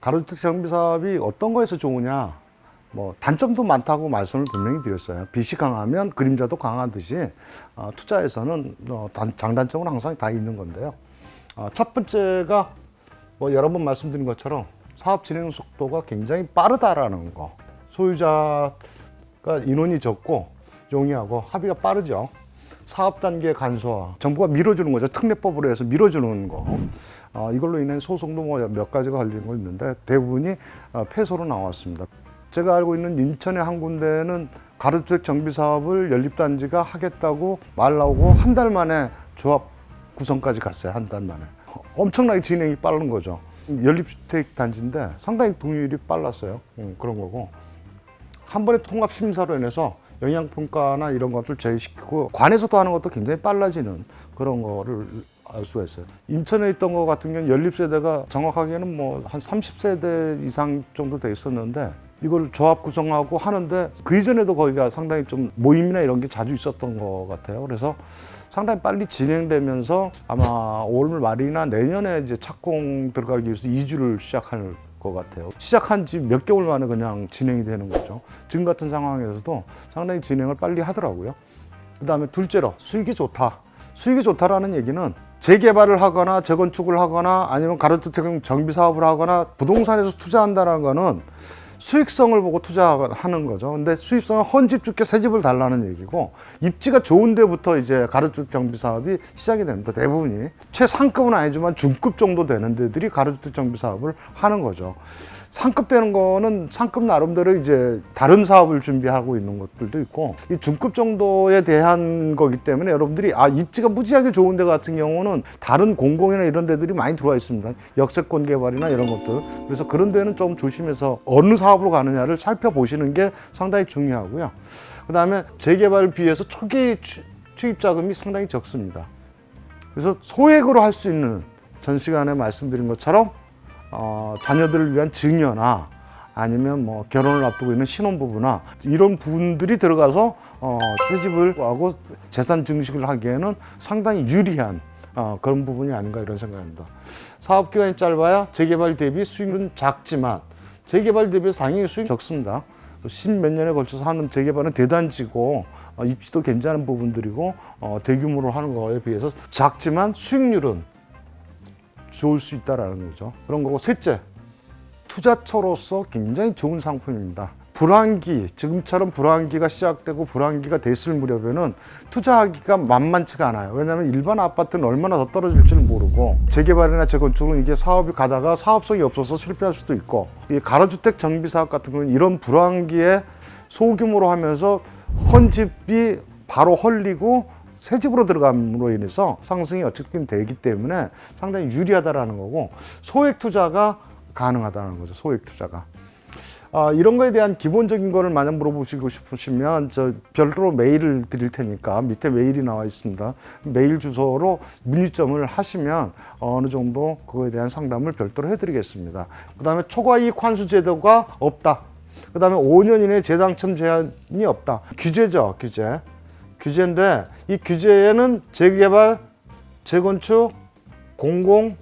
가로주택 정비 사업이 어떤 거에서 좋으냐, 뭐 단점도 많다고 말씀을 분명히 드렸어요. 빚이 강하면 그림자도 강하듯이 투자에서는 장단점은 항상 다 있는 건데요. 첫 번째가 뭐 여러 번 말씀드린 것처럼 사업 진행 속도가 굉장히 빠르다라는 거. 소유자가 인원이 적고 용이하고 합의가 빠르죠. 사업 단계 간소화, 정부가 밀어주는 거죠. 특례법으로 해서 밀어주는 거. 이걸로 인해 소송도 뭐 몇 가지가 걸리는 거 있는데 대부분이 패소로 나왔습니다. 제가 알고 있는 인천의 한 군데는 가로주택 정비 사업을 연립단지가 하겠다고 말 나오고 한 달 만에 조합 구성까지 갔어요. 한 달 만에. 엄청나게 진행이 빠른 거죠. 연립주택 단지인데 상당히 동의율이 빨랐어요. 그런 거고. 한 번에 통합 심사로 인해서 영향평가나 이런 것들 제외시키고 관에서도 하는 것도 굉장히 빨라지는 그런 거를 알 수가 있어요. 인천에 있던 거 같은 경우는 연립세대가 정확하게는 뭐 한 30세대 이상 정도 돼 있었는데 이걸 조합 구성하고 하는데 그 이전에도 거기가 상당히 좀 모임이나 이런 게 자주 있었던 것 같아요. 그래서 상당히 빨리 진행되면서 아마 올 말이나 내년에 이제 착공 들어가기 위해서 이주를 시작할 것 같아요. 시작한 지 몇 개월 만에 그냥 진행이 되는 거죠. 지금 같은 상황에서도 상당히 진행을 빨리 하더라고요. 그 다음에 둘째로 수익이 좋다. 수익이 좋다라는 얘기는 재개발을 하거나 재건축을 하거나 아니면 가로주택 정비 사업을 하거나 부동산에서 투자한다는 거는 수익성을 보고 투자하는 거죠. 근데 수익성은 헌집 줄게 새 집을 달라는 얘기고 입지가 좋은 데부터 이제 가로주택 정비 사업이 시작이 됩니다. 대부분이 최상급은 아니지만 중급 정도 되는 데들이 가로주택 정비 사업을 하는 거죠. 상급 되는 거는 상급 나름대로 이제 다른 사업을 준비하고 있는 것들도 있고 이 중급 정도에 대한 거기 때문에 여러분들이 입지가 무지하게 좋은 데 같은 경우는 다른 공공이나 이런 데들이 많이 들어와 있습니다. 역세권 개발이나 이런 것들. 그래서 그런 데는 좀 조심해서 어느 사업으로 가느냐를 살펴보시는 게 상당히 중요하고요. 그 다음에 재개발 비해서 초기 투입 자금이 상당히 적습니다. 그래서 소액으로 할 수 있는 전 시간에 말씀드린 것처럼 자녀들을 위한 증여나 아니면 뭐 결혼을 앞두고 있는 신혼부부나 이런 분들이 들어가서 새 집을 하고 재산 증식을 하기에는 상당히 유리한 그런 부분이 아닌가 이런 생각입니다. 사업 기간이 짧아야 재개발 대비 수익은 작지만 재개발 대비해서 당연히 수익이 적습니다. 십몇 년에 걸쳐서 하는 재개발은 대단지고 입지도 괜찮은 부분들이고 대규모로 하는 거에 비해서 작지만 수익률은 좋을 수 있다라는 거죠. 그런 거고 셋째, 투자처로서 굉장히 좋은 상품입니다. 불황기, 지금처럼 불황기가 시작되고 불황기가 됐을 무렵에는 투자하기가 만만치가 않아요. 왜냐하면 일반 아파트는 얼마나 더 떨어질지를 모르고 재개발이나 재건축은 이게 사업이 가다가 사업성이 없어서 실패할 수도 있고 이 가로주택 정비사업 같은 경우는 이런 불황기에 소규모로 하면서 헌집이 바로 헐리고 새 집으로 들어감으로 인해서 상승이 어쨌든 되기 때문에 상당히 유리하다라는 거고 소액 투자가 가능하다는 거죠. 소액 투자가. 이런 거에 대한 기본적인 거를 만약 물어보시고 싶으시면 저 별도로 메일을 드릴 테니까 밑에 메일이 나와 있습니다. 메일 주소로 문의점을 하시면 어느 정도 그거에 대한 상담을 별도로 해드리겠습니다. 그 다음에 초과이익 환수 제도가 없다. 그 다음에 5년 이내 재당첨 제한이 없다. 규제죠, 규제. 규제인데 이 규제에는 재개발, 재건축, 공공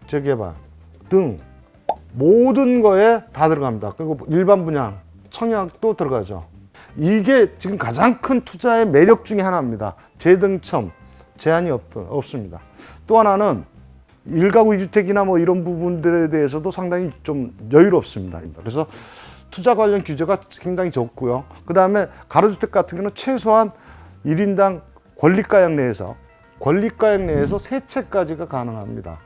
재개발 등 모든 거에 다 들어갑니다. 그리고 일반 분양, 청약도 들어가죠. 이게 지금 가장 큰 투자의 매력 중에 하나입니다. 재당첨 제한이 없습니다. 또 하나는 1가구 2주택이나 뭐 이런 부분들에 대해서도 상당히 좀 여유롭습니다. 그래서 투자 관련 규제가 굉장히 적고요. 그 다음에 가로주택 같은 경우는 최소한 1인당 권리가액 내에서 3채까지가 가능합니다.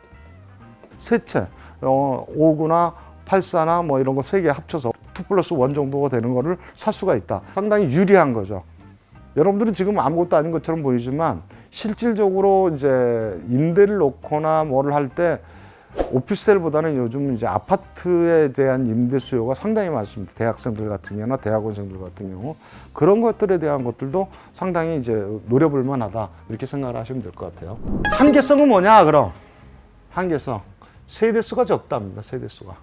3채, 5구나 8사나 뭐 이런 거 3개 합쳐서 2+1 정도가 되는 거를 살 수가 있다. 상당히 유리한 거죠. 여러분들은 지금 아무것도 아닌 것처럼 보이지만 실질적으로 이제 임대를 놓거나 뭐를 할 때 오피스텔보다는 요즘 이제 아파트에 대한 임대 수요가 상당히 많습니다. 대학생들 같은 경우나 대학원생들 같은 경우 그런 것들에 대한 것들도 상당히 이제 노려볼 만하다 이렇게 생각을 하시면 될 것 같아요. 한계성은 뭐냐 그럼? 한계성 세대수가 적답니다. 세대수가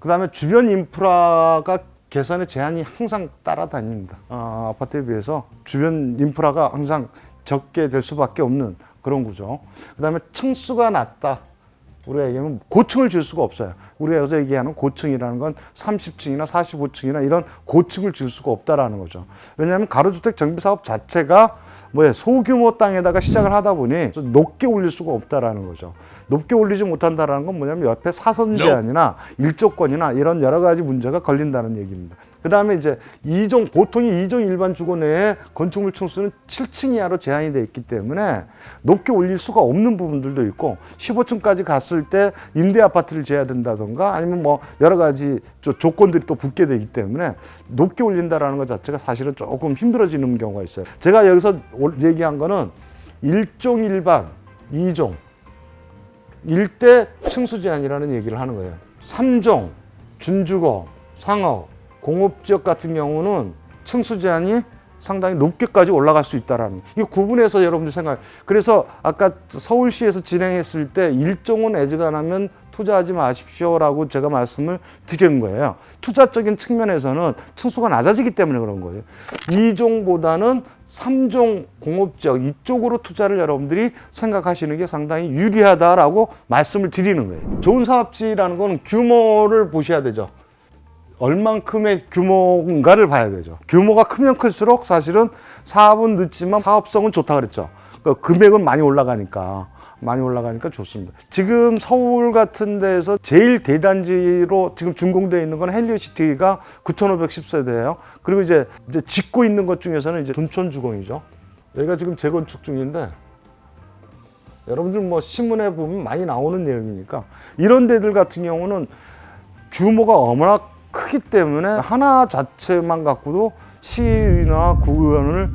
그다음에 주변 인프라가 개선의 제한이 항상 따라다닙니다. 아파트에 비해서 주변 인프라가 항상 적게 될 수밖에 없는 그런 구조. 그다음에 층수가 낮다. 우리가 얘기하면 고층을 지을 수가 없어요. 우리가 여기서 얘기하는 고층이라는 건 30층이나 45층이나 이런 고층을 지을 수가 없다라는 거죠. 왜냐하면 가로주택 정비 사업 자체가 소규모 땅에다가 시작을 하다 보니 좀 높게 올릴 수가 없다라는 거죠. 높게 올리지 못한다라는 건 뭐냐면 옆에 사선 제한이나 일조권이나 이런 여러 가지 문제가 걸린다는 얘기입니다. 그 다음에 이제 보통이 2종 일반 주거 내에 건축물 층수는 7층 이하로 제한이 되어 있기 때문에 높게 올릴 수가 없는 부분들도 있고 15층까지 갔을 때 임대 아파트를 지어야 된다던가 아니면 뭐 여러 가지 조건들이 또 붙게 되기 때문에 높게 올린다라는 것 자체가 사실은 조금 힘들어지는 경우가 있어요. 제가 여기서 얘기한 거는 1종 일반, 2종, 일대 층수 제한이라는 얘기를 하는 거예요. 3종, 준주거, 상업, 공업지역 같은 경우는 층수 제한이 상당히 높게까지 올라갈 수 있다라는 이 구분해서 여러분들 생각. 그래서 아까 서울시에서 진행했을 때 일종은 애지간하면 투자하지 마십시오라고 제가 말씀을 드린 거예요. 투자적인 측면에서는 층수가 낮아지기 때문에 그런 거예요. 2종보다는 3종 공업지역 이쪽으로 투자를 여러분들이 생각하시는 게 상당히 유리하다라고 말씀을 드리는 거예요. 좋은 사업지라는 건 규모를 보셔야 되죠. 얼만큼의 규모인가를 봐야 되죠. 규모가 크면 클수록 사실은 사업은 늦지만 사업성은 좋다 그랬죠. 그러니까 금액은 많이 올라가니까 좋습니다. 지금 서울 같은 데서 제일 대단지로 지금 준공되어 있는 건 헬리오시티가 9,510세대예요. 그리고 이제 짓고 있는 것 중에서는 이제 둔촌주공이죠. 여기가 지금 재건축 중인데 여러분들 뭐 신문에 보면 많이 나오는 내용이니까 이런 데들 같은 경우는 규모가 워낙 크기 때문에 하나 자체만 갖고도 시의나 구의원을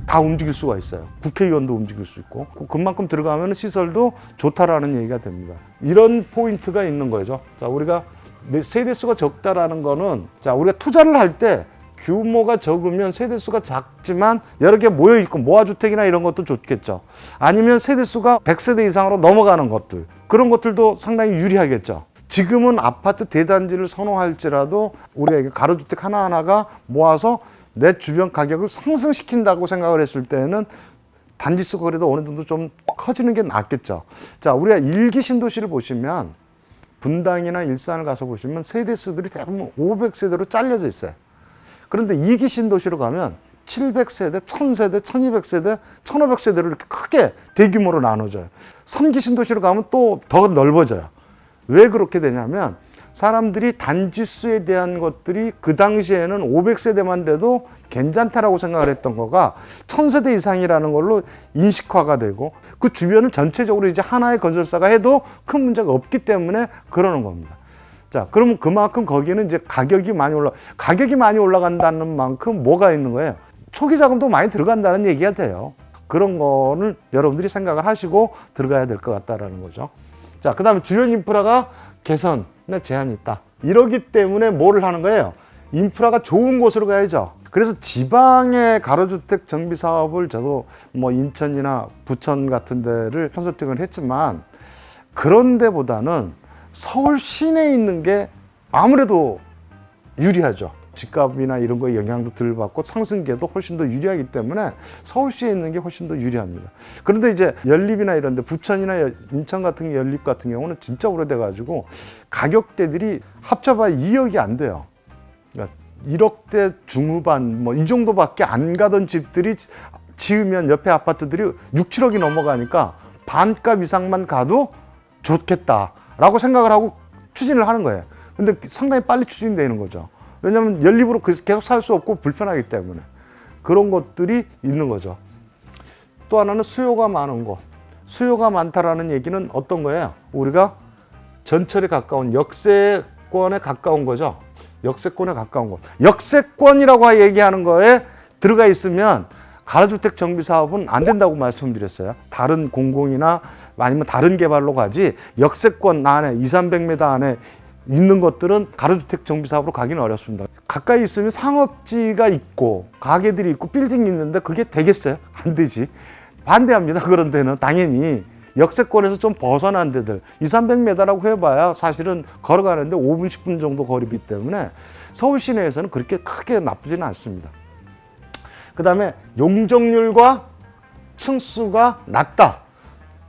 다 움직일 수가 있어요. 국회의원도 움직일 수 있고 그만큼 들어가면 시설도 좋다라는 얘기가 됩니다. 이런 포인트가 있는 거죠. 자, 우리가 세대수가 적다라는 거는 우리가 투자를 할 때 규모가 적으면 세대수가 작지만 여러 개 모여 있고 모아주택이나 이런 것도 좋겠죠. 아니면 세대수가 100세대 이상으로 넘어가는 것들 그런 것들도 상당히 유리하겠죠. 지금은 아파트 대단지를 선호할지라도 우리가 가로주택 하나하나가 모아서 내 주변 가격을 상승시킨다고 생각을 했을 때는 단지 수가 그래도 어느 정도 좀 커지는 게 낫겠죠. 자, 우리가 1기 신도시를 보시면 분당이나 일산을 가서 보시면 세대수들이 대부분 500세대로 잘려져 있어요. 그런데 2기 신도시로 가면 700세대, 1000세대, 1200세대, 1500세대로 이렇게 크게 대규모로 나눠져요. 3기 신도시로 가면 또 더 넓어져요. 왜 그렇게 되냐면 사람들이 단지수에 대한 것들이 그 당시에는 500세대만 돼도 괜찮다라고 생각을 했던 거가 1000세대 이상이라는 걸로 인식화가 되고 그 주변을 전체적으로 이제 하나의 건설사가 해도 큰 문제가 없기 때문에 그러는 겁니다. 자, 그러면 그만큼 거기는 이제 가격이 많이 올라간다는 만큼 뭐가 있는 거예요? 초기 자금도 많이 들어간다는 얘기가 돼요. 그런 거는 여러분들이 생각을 하시고 들어가야 될 것 같다라는 거죠. 자, 그 다음에 주변 인프라가 개선에 제한이 있다. 이러기 때문에 뭐를 하는 거예요? 인프라가 좋은 곳으로 가야죠. 그래서 지방의 가로주택 정비 사업을 저도 뭐 인천이나 부천 같은 데를 컨설팅을 했지만 그런 데보다는 서울 시내에 있는 게 아무래도 유리하죠. 집값이나 이런 거에 영향도 덜 받고 상승계도 훨씬 더 유리하기 때문에 서울시에 있는 게 훨씬 더 유리합니다. 그런데 이제 연립이나 이런 데 부천이나 인천 같은 연립 같은 경우는 진짜 오래돼가지고 가격대들이 합쳐봐야 2억이 안 돼요. 그러니까 1억대 중후반 뭐 이 정도밖에 안 가던 집들이 지으면 옆에 아파트들이 6, 7억이 넘어가니까 반값 이상만 가도 좋겠다라고 생각을 하고 추진을 하는 거예요. 근데 상당히 빨리 추진되는 거죠. 왜냐하면 연립으로 계속 살 수 없고 불편하기 때문에 그런 것들이 있는 거죠. 또 하나는 수요가 많은 곳. 수요가 많다라는 얘기는 어떤 거예요? 우리가 전철에 가까운 역세권에 가까운 거죠. 역세권에 가까운 곳. 역세권이라고 얘기하는 거에 들어가 있으면 가로주택 정비 사업은 안 된다고 말씀드렸어요. 다른 공공이나 아니면 다른 개발로 가지 역세권 안에 200~300m 안에 있는 것들은 가로주택 정비 사업으로 가기는 어렵습니다. 가까이 있으면 상업지가 있고 가게들이 있고 빌딩이 있는데 그게 되겠어요? 안 되지. 반대합니다. 그런 데는 당연히 역세권에서 좀 벗어난 데들 200~300m라고 해봐야 사실은 걸어가는데 5분, 10분 정도 거리이기 때문에 서울 시내에서는 그렇게 크게 나쁘지는 않습니다. 그 다음에 용적률과 층수가 낮다.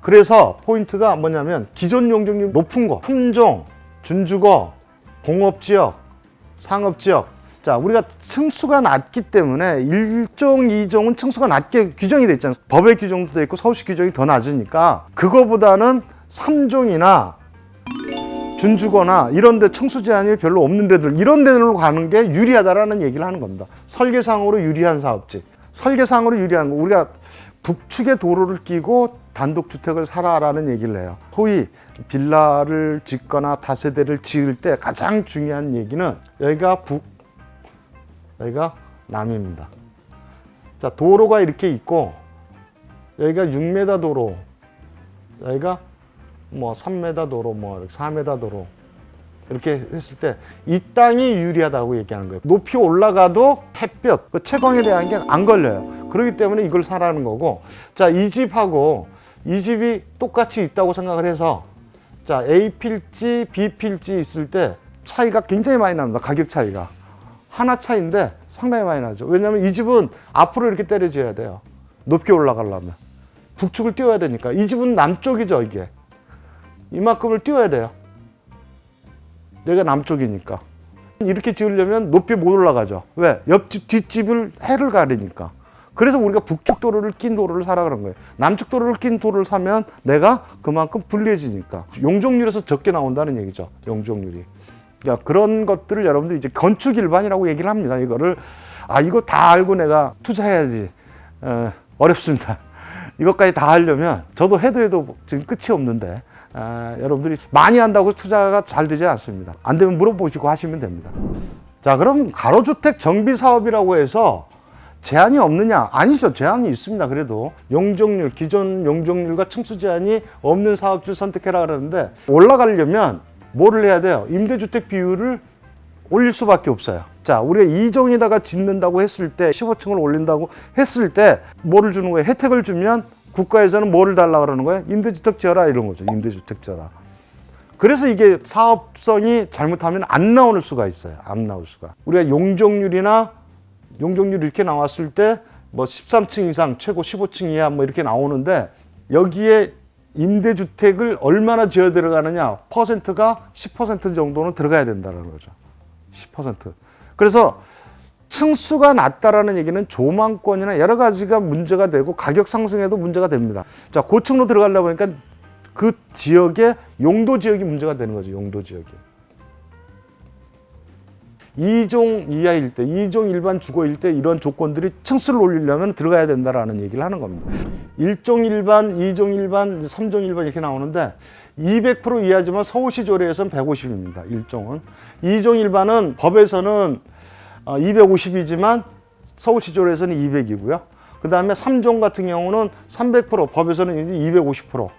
그래서 포인트가 뭐냐면 기존 용적률 높은 거, 품종, 준주거, 공업지역, 상업지역. 자, 우리가 층수가 낮기 때문에 1종, 2종은 층수가 낮게 규정이 돼 있잖아요. 법의 규정도 돼 있고 서울시 규정이 더 낮으니까 그거보다는 3종이나 준주거나 이런 데 층수 제한이 별로 없는 데들, 이런 데들로 가는 게 유리하다라는 얘기를 하는 겁니다. 설계상으로 유리한 사업지. 설계상으로 유리한 거, 우리가 북측에 도로를 끼고 단독주택을 사라라는 얘기를 해요. 소위 빌라를 짓거나 다세대를 지을 때 가장 중요한 얘기는 여기가 북, 여기가 남입니다. 자, 도로가 이렇게 있고 여기가 6m 도로, 여기가 뭐 3m 도로, 뭐 4m 도로 이렇게 했을 때 이 땅이 유리하다고 얘기하는 거예요. 높이 올라가도 햇볕, 그 채광에 대한 게 안 걸려요. 그렇기 때문에 이걸 사라는 거고, 자, 이 집하고 이 집이 똑같이 있다고 생각을 해서 자, A 필지, B 필지 있을 때 차이가 굉장히 많이 납니다. 가격 차이가. 하나 차이인데 상당히 많이 나죠. 왜냐하면 이 집은 앞으로 이렇게 때려줘야 돼요. 높게 올라가려면. 북측을 띄워야 되니까. 이 집은 남쪽이죠, 이게. 이만큼을 띄워야 돼요. 여기가 남쪽이니까. 이렇게 지으려면 높이 못 올라가죠. 왜? 옆집, 뒷집을 해를 가리니까. 그래서 우리가 북측 도로를 낀 도로를 사라 그런 거예요. 남측 도로를 낀 도로를 사면 내가 그만큼 불리해지니까. 용적률에서 적게 나온다는 얘기죠. 용적률이. 그러니까 그런 것들을 여러분들이 이제 건축 일반이라고 얘기를 합니다. 이거를 이거 다 알고 내가 투자해야지. 어렵습니다. 이것까지 다 하려면 저도 해도 지금 끝이 없는데 여러분들이 많이 한다고 투자가 잘 되지 않습니다. 안 되면 물어보시고 하시면 됩니다. 자, 그럼 가로주택 정비 사업이라고 해서 제한이 없느냐? 아니죠. 제한이 있습니다. 그래도 용적률, 기존 용적률과 층수 제한이 없는 사업지를 선택해라 그러는데 올라가려면 뭐를 해야 돼요? 임대주택 비율을 올릴 수밖에 없어요. 자, 우리가 2종에다가 짓는다고 했을 때 15층을 올린다고 했을 때 뭐를 주는 거예요? 혜택을 주면 국가에서는 뭐를 달라 그러는 거예요? 임대주택 지어라 이런 거죠. 임대주택 지어라. 그래서 이게 사업성이 잘못하면 안 나올 수가 있어요. 안 나올 수가. 우리가 용적률이 이렇게 나왔을 때 뭐 13층 이상, 최고 15층 이하 뭐 이렇게 나오는데 여기에 임대주택을 얼마나 지어 들어가느냐, 퍼센트가 10% 정도는 들어가야 된다는 거죠. 10%. 그래서 층수가 낮다라는 얘기는 조망권이나 여러 가지가 문제가 되고 가격 상승에도 문제가 됩니다. 자, 고층으로 들어가려고 하니까 그 지역의 용도 지역이 문제가 되는 거죠. 용도 지역이. 2종 이하일 때, 2종 일반 주거일 때 이런 조건들이 층수를 올리려면 들어가야 된다라는 얘기를 하는 겁니다. 1종 일반, 2종 일반, 3종 일반 이렇게 나오는데 200% 이하지만 서울시 조례에서는 150입니다. 1종은. 2종 일반은 법에서는 250이지만 서울시 조례에서는 200이고요. 그 다음에 3종 같은 경우는 300%, 법에서는 250%.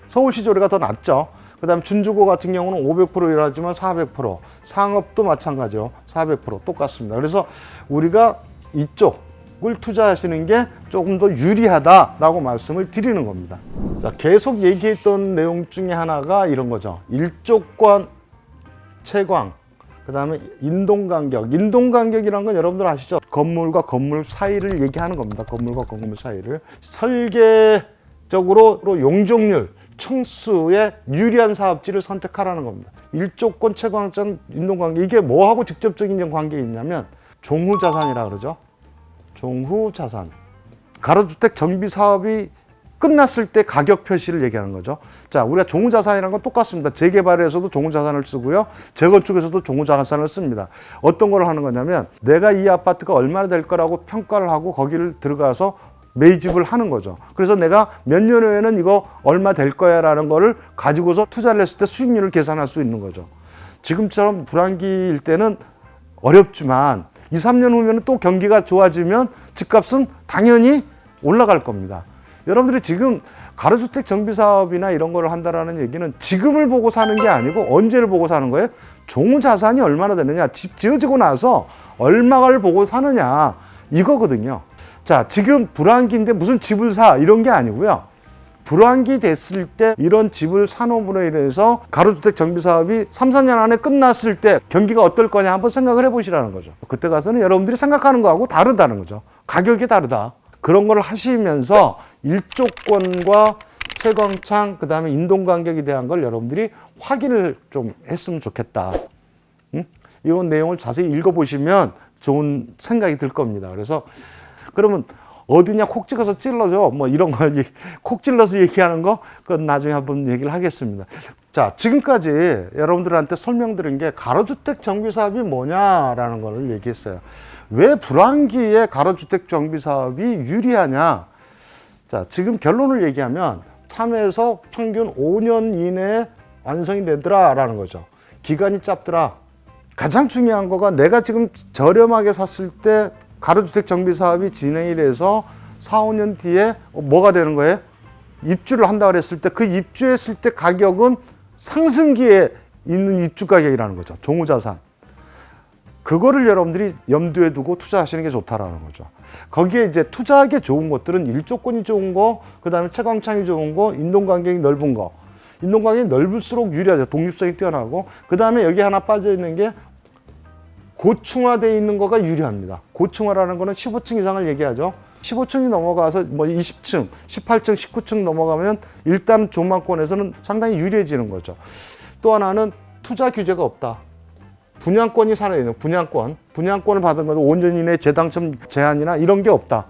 서울시 조례가 더 낮죠. 그 다음에 준주거 같은 경우는 500%이라지만 400%, 상업도 마찬가지요. 400% 똑같습니다. 그래서 우리가 이쪽을 투자하시는 게 조금 더 유리하다라고 말씀을 드리는 겁니다. 자, 계속 얘기했던 내용 중에 하나가 이런 거죠. 일조권 채광, 그 다음에 인동간격. 인동간격이라는 건 여러분들 아시죠? 건물과 건물 사이를 얘기하는 겁니다. 건물과 건물 사이를. 설계적으로 용적률, 층수에 유리한 사업지를 선택하라는 겁니다. 일조권 채광장 인동관계, 이게 뭐하고 직접적인 관계가 있냐면 종후자산이라 그러죠. 종후자산. 가로주택 정비 사업이 끝났을 때 가격 표시를 얘기하는 거죠. 자, 우리가 종후자산이라는 건 똑같습니다. 재개발에서도 종후자산을 쓰고요. 재건축에서도 종후자산을 씁니다. 어떤 걸 하는 거냐면 내가 이 아파트가 얼마나 될 거라고 평가를 하고 거기를 들어가서 매집을 하는 거죠. 그래서 내가 몇 년 후에는 이거 얼마 될 거야 라는 거를 가지고서 투자를 했을 때 수익률을 계산할 수 있는 거죠. 지금처럼 불황기일 때는 어렵지만 2, 3년 후면 또 경기가 좋아지면 집값은 당연히 올라갈 겁니다. 여러분들이 지금 가로주택 정비 사업이나 이런 걸 한다라는 얘기는 지금을 보고 사는 게 아니고 언제를 보고 사는 거예요? 종후자산이 얼마나 되느냐, 집 지어지고 나서 얼마를 보고 사느냐 이거거든요. 자, 지금 불황기인데 무슨 집을 사 이런 게 아니고요. 불황기 됐을 때 이런 집을 사놓음으로 인해서 가로주택 정비사업이 3, 4년 안에 끝났을 때 경기가 어떨 거냐 한번 생각을 해보시라는 거죠. 그때 가서는 여러분들이 생각하는 거하고 다르다는 거죠. 가격이 다르다. 그런 걸 하시면서 일조권과 채광창 그다음에 인동간격에 대한 걸 여러분들이 확인을 좀 했으면 좋겠다. 이런 내용을 자세히 읽어보시면 좋은 생각이 들 겁니다. 그래서 그러면 어디냐 콕 찍어서 찔러줘 뭐 이런 거 콕 찔러서 얘기하는 거 그건 나중에 한번 얘기를 하겠습니다. 자, 지금까지 여러분들한테 설명드린 게 가로주택 정비사업이 뭐냐라는 걸 얘기했어요. 왜 불황기에 가로주택 정비사업이 유리하냐? 자, 지금 결론을 얘기하면 3에서 평균 5년 이내에 완성이 되더라라는 거죠. 기간이 짧더라. 가장 중요한 거가 내가 지금 저렴하게 샀을 때 가로주택 정비사업이 진행이 돼서 4, 5년 뒤에 뭐가 되는 거예요? 입주를 한다 그랬을 때 그 입주했을 때 가격은 상승기에 있는 입주 가격이라는 거죠. 종우자산. 그거를 여러분들이 염두에 두고 투자하시는 게 좋다라는 거죠. 거기에 이제 투자하기 좋은 것들은 일조권이 좋은 거, 그 다음에 채광창이 좋은 거, 인동간격이 넓은 거. 인동간격이 넓을수록 유리하죠. 독립성이 뛰어나고. 그 다음에 여기 하나 빠져 있는 게 고층화되어 있는 거가 유리합니다. 고층화라는 거는 15층 이상을 얘기하죠. 15층이 넘어가서 뭐 20층, 18층, 19층 넘어가면 일단 조망권에서는 상당히 유리해지는 거죠. 또 하나는 투자 규제가 없다. 분양권이 살아있는 분양권을 받은 것도 5년 이내 재당첨 제한이나 이런 게 없다.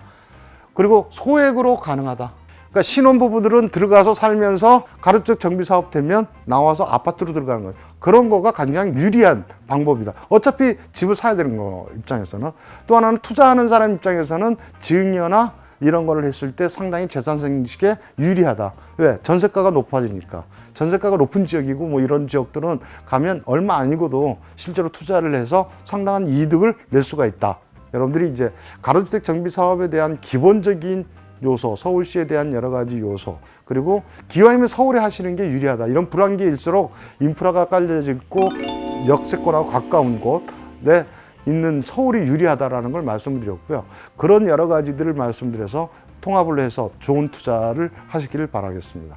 그리고 소액으로 가능하다. 그러니까 신혼부부들은 들어가서 살면서 가로주택 정비사업 되면 나와서 아파트로 들어가는 거예요. 그런 거가 가장 유리한 방법이다. 어차피 집을 사야 되는 거 입장에서는. 또 하나는 투자하는 사람 입장에서는 증여나 이런 거를 했을 때 상당히 재산 생식에 유리하다. 왜? 전세가가 높아지니까. 전세가가 높은 지역이고 뭐 이런 지역들은 가면 얼마 아니고도 실제로 투자를 해서 상당한 이득을 낼 수가 있다. 여러분들이 이제 가로주택 정비 사업에 대한 기본적인 요소, 서울시에 대한 여러 가지 요소, 그리고 기왕이면 서울에 하시는 게 유리하다. 이런 불황기일수록 인프라가 깔려져 있고 역세권하고 가까운 곳에 있는 서울이 유리하다라는 걸 말씀드렸고요. 그런 여러 가지들을 말씀드려서 통합을 해서 좋은 투자를 하시기를 바라겠습니다.